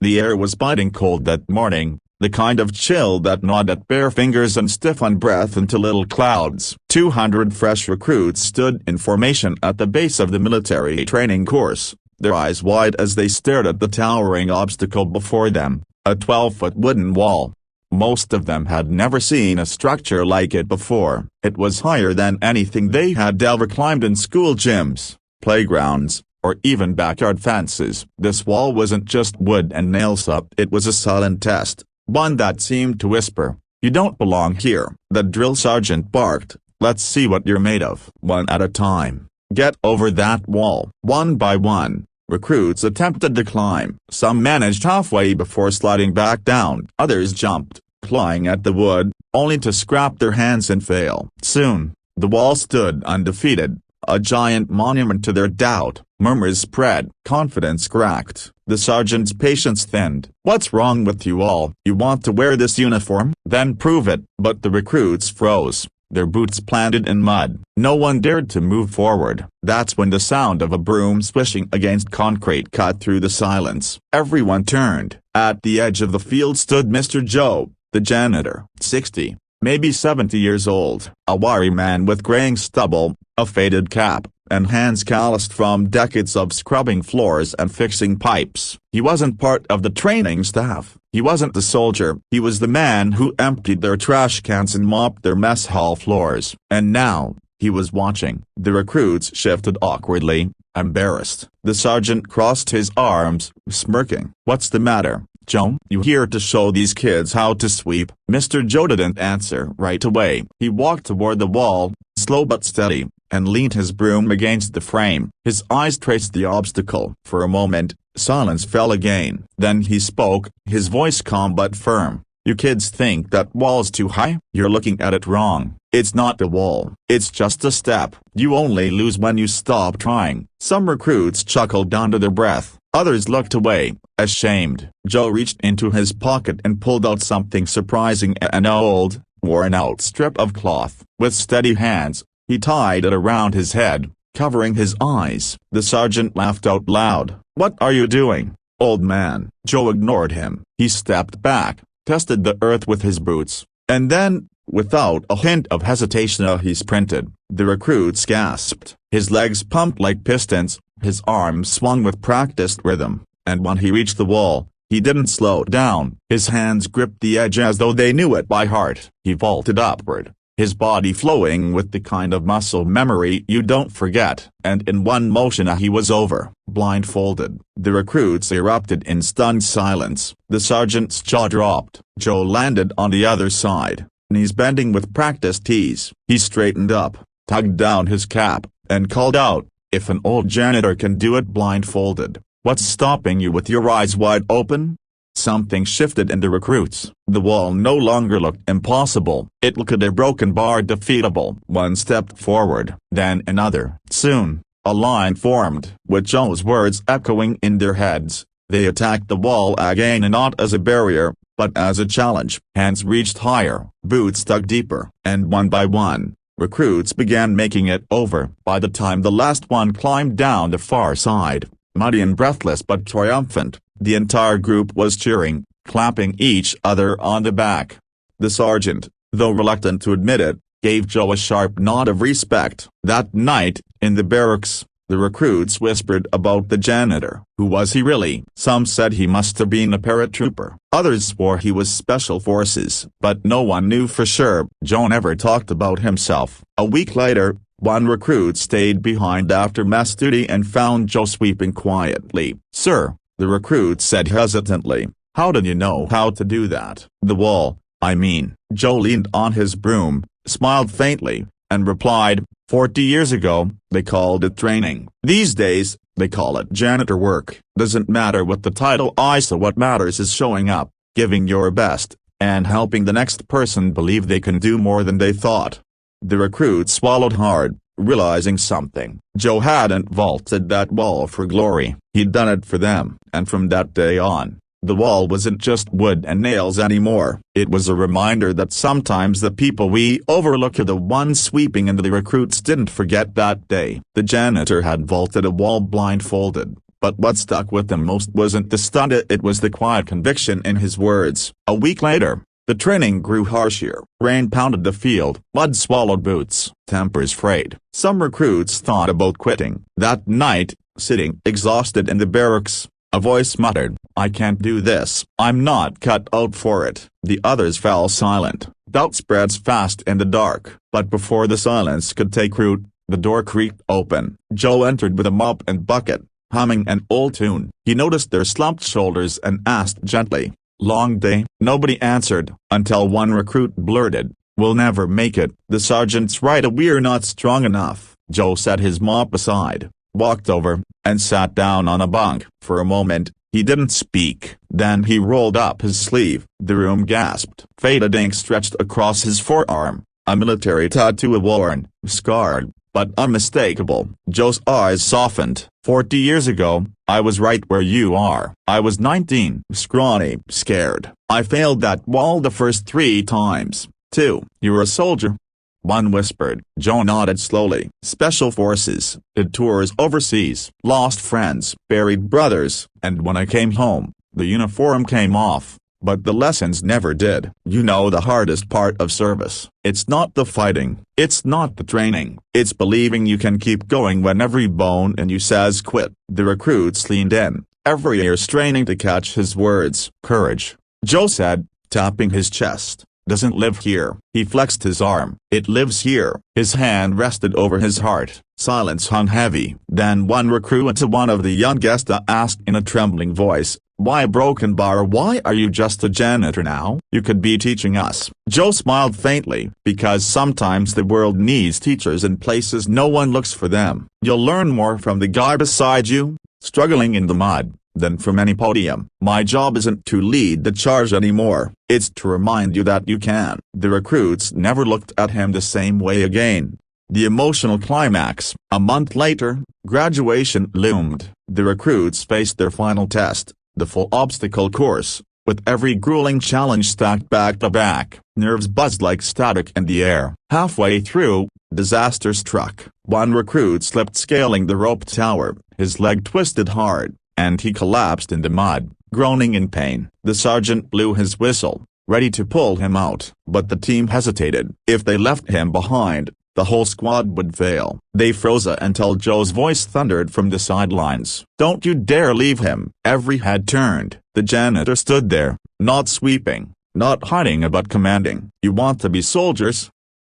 The air was biting cold that morning, the kind of chill that gnawed at bare fingers and stiffened breath into little clouds. 200 fresh recruits stood in formation at the base of the military training course, their eyes wide as they stared at the towering obstacle before them, a 12-foot wooden wall. Most of them had never seen a structure like it before. It was higher than anything they had ever climbed in school gyms, playgrounds, or even backyard fences. This wall wasn't just wood and nails up. It was a silent test, one that seemed to whisper, "You don't belong here." The drill sergeant barked, "Let's see what you're made of." One at a time, get over that wall. One by one, recruits attempted to climb. Some managed halfway before sliding back down. Others jumped, clawing at the wood, only to scrap their hands and fail. Soon, the wall stood undefeated, a giant monument to their doubt. Murmurs spread, confidence cracked. The sergeant's patience thinned. "What's wrong with you all? You want to wear this uniform? Then prove it." But the recruits froze, their boots planted in mud. No one dared to move forward. That's when the sound of a broom swishing against concrete cut through the silence. Everyone turned. At the edge of the field stood Mr. Joe, the janitor, 60, maybe 70 years old. A wiry man with graying stubble, a faded cap, and hands calloused from decades of scrubbing floors and fixing pipes. He wasn't part of the training staff. He wasn't the soldier. He was the man who emptied their trash cans and mopped their mess hall floors. And now, he was watching. The recruits shifted awkwardly, embarrassed. The sergeant crossed his arms, smirking. "What's the matter, Joe? You here to show these kids how to sweep?" Mr. Joe didn't answer right away. He walked toward the wall, slow but steady, and leaned his broom against the frame. His eyes traced the obstacle. For a moment, silence fell again. Then he spoke, his voice calm but firm. "You kids think that wall's too high? You're looking at it wrong. It's not a wall. It's just a step. You only lose when you stop trying." Some recruits chuckled under their breath. Others looked away, ashamed. Joe reached into his pocket and pulled out something surprising, an old, worn-out strip of cloth. With steady hands, he tied it around his head, covering his eyes. The sergeant laughed out loud. "What are you doing, old man?" Joe ignored him. He stepped back, tested the earth with his boots, and then, without a hint of hesitation, he sprinted. The recruits gasped. His legs pumped like pistons, his arms swung with practiced rhythm, and when he reached the wall, he didn't slow down. His hands gripped the edge as though they knew it by heart. He vaulted upward, his body flowing with the kind of muscle memory you don't forget, and in one motion he was over, blindfolded. The recruits erupted in stunned silence. The sergeant's jaw dropped. Joe landed on the other side, knees bending with practiced ease. He straightened up, tugged down his cap, and called out, "If an old janitor can do it blindfolded, what's stopping you with your eyes wide open?" Something shifted in the recruits. The wall no longer looked impossible. It looked a broken bar defeatable. One stepped forward, then another. Soon, a line formed. With Joe's words echoing in their heads, they attacked the wall again, and not as a barrier, but as a challenge. Hands reached higher, boots dug deeper, and one by one, recruits began making it over. By the time the last one climbed down the far side, muddy and breathless but triumphant, the entire group was cheering, clapping each other on the back. The sergeant, though reluctant to admit it, gave Joe a sharp nod of respect. That night, in the barracks, the recruits whispered about the janitor. Who was he really? Some said he must have been a paratrooper. Others swore he was special forces. But no one knew for sure. Joe never talked about himself. A week later, one recruit stayed behind after mess duty and found Joe sweeping quietly. "Sir," the recruit said hesitantly, "how did you know how to do that?" "The wall, I mean." Joe leaned on his broom, smiled faintly, and replied, 40 years ago, they called it training. These days, they call it janitor work. Doesn't matter what the title is, what matters is showing up, giving your best, and helping the next person believe they can do more than they thought." The recruit swallowed hard, realizing something. Joe hadn't vaulted that wall for glory. He'd done it for them. And from that day on, the wall wasn't just wood and nails anymore. It was a reminder that sometimes the people we overlook are the ones sweeping, and the recruits didn't forget that day. The janitor had vaulted a wall blindfolded, But what stuck with them most wasn't the stunt, it was the quiet conviction in his words. A week later, the training grew harsher. Rain pounded the field, mud swallowed boots, tempers frayed. Some recruits thought about quitting. That night, sitting exhausted in the barracks, a voice muttered, "I can't do this. I'm not cut out for it." The others fell silent. Doubt spreads fast in the dark. But before the silence could take root, the door creaked open. Joe entered with a mop and bucket, humming an old tune. He noticed their slumped shoulders and asked gently, "Long day?" Nobody answered, until one recruit blurted, "We'll never make it." "The sergeant's right, we're not strong enough." Joe set his mop aside, walked over, and sat down on a bunk. For a moment, he didn't speak. Then he rolled up his sleeve. The room gasped. Faded ink stretched across his forearm, a military tattoo, worn, scarred, but unmistakable. Joe's eyes softened. 40 years ago, I was right where you are. I was 19, scrawny, scared. I failed that wall the first 3 times, too." "You're a soldier?" one whispered. Joe nodded slowly. "Special forces, did tours overseas, lost friends, buried brothers, and when I came home, the uniform came off. But the lessons never did." "You know the hardest part of service. It's not the fighting, it's not the training, it's believing you can keep going when every bone in you says quit." The recruits leaned in, every ear straining to catch his words. "Courage," Joe said, tapping his chest, "doesn't live here." He flexed his arm. "It lives here." His hand rested over his heart. Silence hung heavy. Then one recruit, to one of the young guests, asked in a trembling voice, "Why Broken Bar? Why are you just a janitor now? You could be teaching us." Joe smiled faintly. "Because sometimes the world needs teachers in places no one looks for them. You'll learn more from the guy beside you, struggling in the mud, than from any podium. My job isn't to lead the charge anymore, it's to remind you that you can." The recruits never looked at him the same way again. The emotional climax. A month later, graduation loomed. The recruits faced their final test, the full obstacle course, with every grueling challenge stacked back to back. Nerves buzzed like static in the air. Halfway through, disaster struck. One recruit slipped scaling the rope tower. His leg twisted hard, and he collapsed in the mud, groaning in pain. The sergeant blew his whistle, ready to pull him out. But the team hesitated. If they left him behind, the whole squad would fail. They froze until Joe's voice thundered from the sidelines. "Don't you dare leave him." Every head turned. The janitor stood there, not sweeping, not hiding, but commanding. "You want to be soldiers?"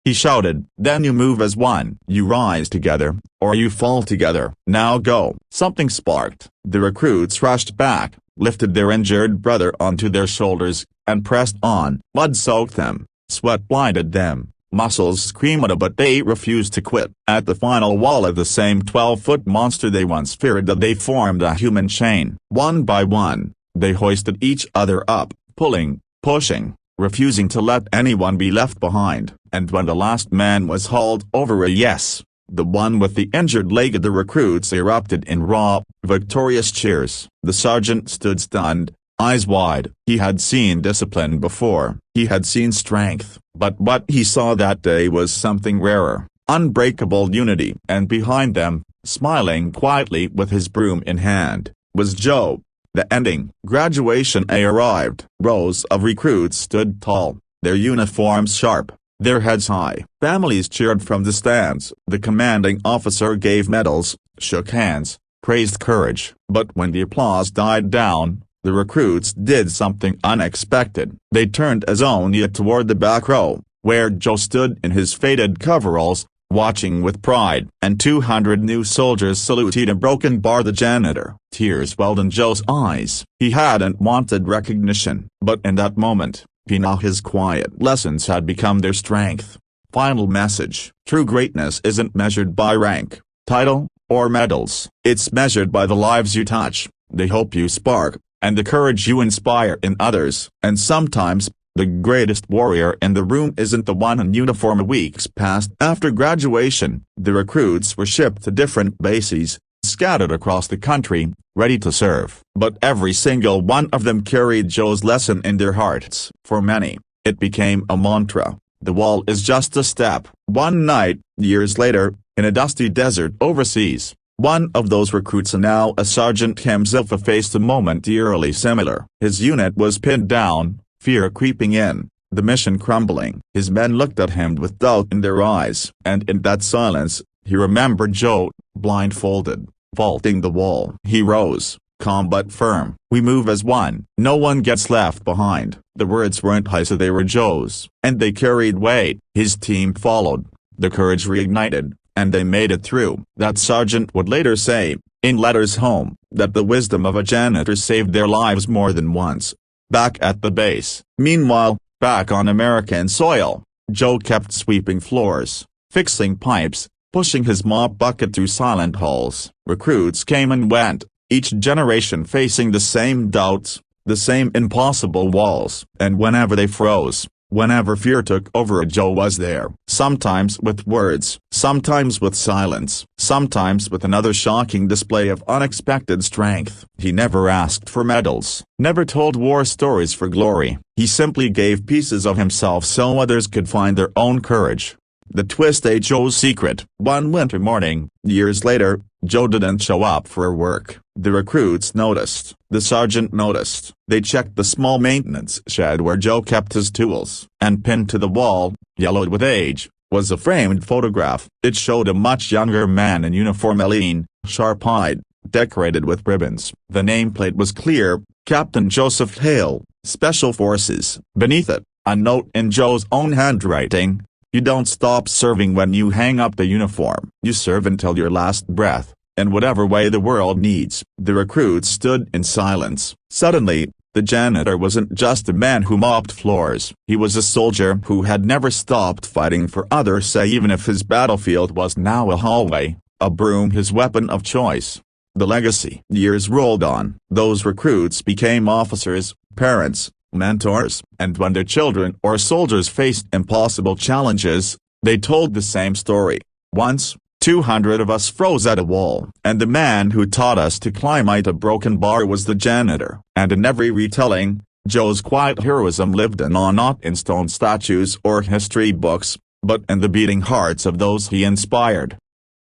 he shouted. "Then you move as one. You rise together, or you fall together. Now go." Something sparked. The recruits rushed back, lifted their injured brother onto their shoulders, and pressed on. Mud soaked them, sweat blinded them, muscles screamed, but they refused to quit. At the final wall of the same 12-foot monster they once feared, that they formed a human chain. One by one, they hoisted each other up, pulling, pushing, refusing to let anyone be left behind. And when the last man was hauled over, the one with the injured leg, the recruits erupted in raw, victorious cheers. The sergeant stood stunned, eyes wide. He had seen discipline before, he had seen strength, but what he saw that day was something rarer, unbreakable unity. And behind them, smiling quietly with his broom in hand, was Joe. The ending. Graduation day arrived. Rows of recruits stood tall, their uniforms sharp, their heads high. Families cheered from the stands. The commanding officer gave medals, shook hands, praised courage. But when the applause died down, the recruits did something unexpected. They turned Azonia toward the back row, where Joe stood in his faded coveralls, watching with pride. And 200 new soldiers saluted a Broken Bar, the janitor. Tears welled in Joe's eyes. He hadn't wanted recognition, but in that moment, he knew his quiet lessons had become their strength. Final message. True greatness isn't measured by rank, title, or medals. It's measured by the lives you touch, the hope you spark, and the courage you inspire in others. And sometimes, the greatest warrior in the room isn't the one in uniform. Weeks passed after graduation. The recruits were shipped to different bases, scattered across the country, ready to serve. But every single one of them carried Joe's lesson in their hearts. For many, it became a mantra. The wall is just a step. One night, years later, in a dusty desert overseas, One of those recruits and now a sergeant himself faced a moment eerily similar. His unit was pinned down, fear creeping in, the mission crumbling. His men looked at him with doubt in their eyes. And in that silence, he remembered Joe, blindfolded, vaulting the wall. He rose, calm but firm. "We move as one. No one gets left behind." The words weren't his, they were Joe's, and they carried weight. His team followed, the courage reignited, and they made it through. That sergeant would later say, in letters home, that the wisdom of a janitor saved their lives more than once. Back at the base, meanwhile, back on American soil, Joe kept sweeping floors, fixing pipes, pushing his mop bucket through silent halls. Recruits came and went, each generation facing the same doubts, the same impossible walls. And whenever they froze, whenever fear took over, Joe was there. Sometimes with words, sometimes with silence, sometimes with another shocking display of unexpected strength. He never asked for medals, never told war stories for glory. He simply gave pieces of himself so others could find their own courage. The twist: Joe's secret. One winter morning, years later, Joe didn't show up for work. The recruits noticed. The sergeant noticed. They checked the small maintenance shed where Joe kept his tools. And pinned to the wall, yellowed with age, was a framed photograph. It showed a much younger man in uniform, lean, sharp-eyed, decorated with ribbons. The nameplate was clear: Captain Joseph Hale, Special Forces. Beneath it, a note in Joe's own handwriting: "You don't stop serving when you hang up the uniform. You serve until your last breath, in whatever way the world needs." The recruits stood in silence. Suddenly, the janitor wasn't just a man who mopped floors. He was a soldier who had never stopped fighting for others, even if his battlefield was now a hallway, a broom his weapon of choice. The legacy. Years rolled on. Those recruits became officers, parents, mentors, and when their children or soldiers faced impossible challenges, they told the same story. "Once, 200 of us froze at a wall, and the man who taught us to climb a broken bar was the janitor." And in every retelling, Joe's quiet heroism lived on, not in stone statues or history books, but in the beating hearts of those he inspired.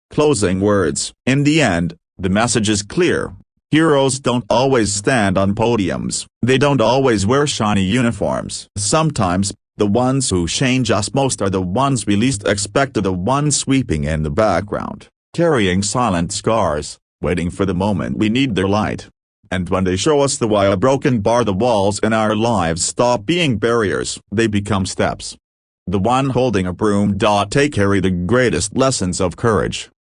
Closing words. In the end, the message is clear. Heroes don't always stand on podiums. They don't always wear shiny uniforms. Sometimes, the ones who change us most are the ones we least expect, the ones sweeping in the background, carrying silent scars, waiting for the moment we need their light. And when they show us the why a broken bar, the walls in our lives stop being barriers, they become steps. The one holding a broom. They carry the greatest lessons of courage.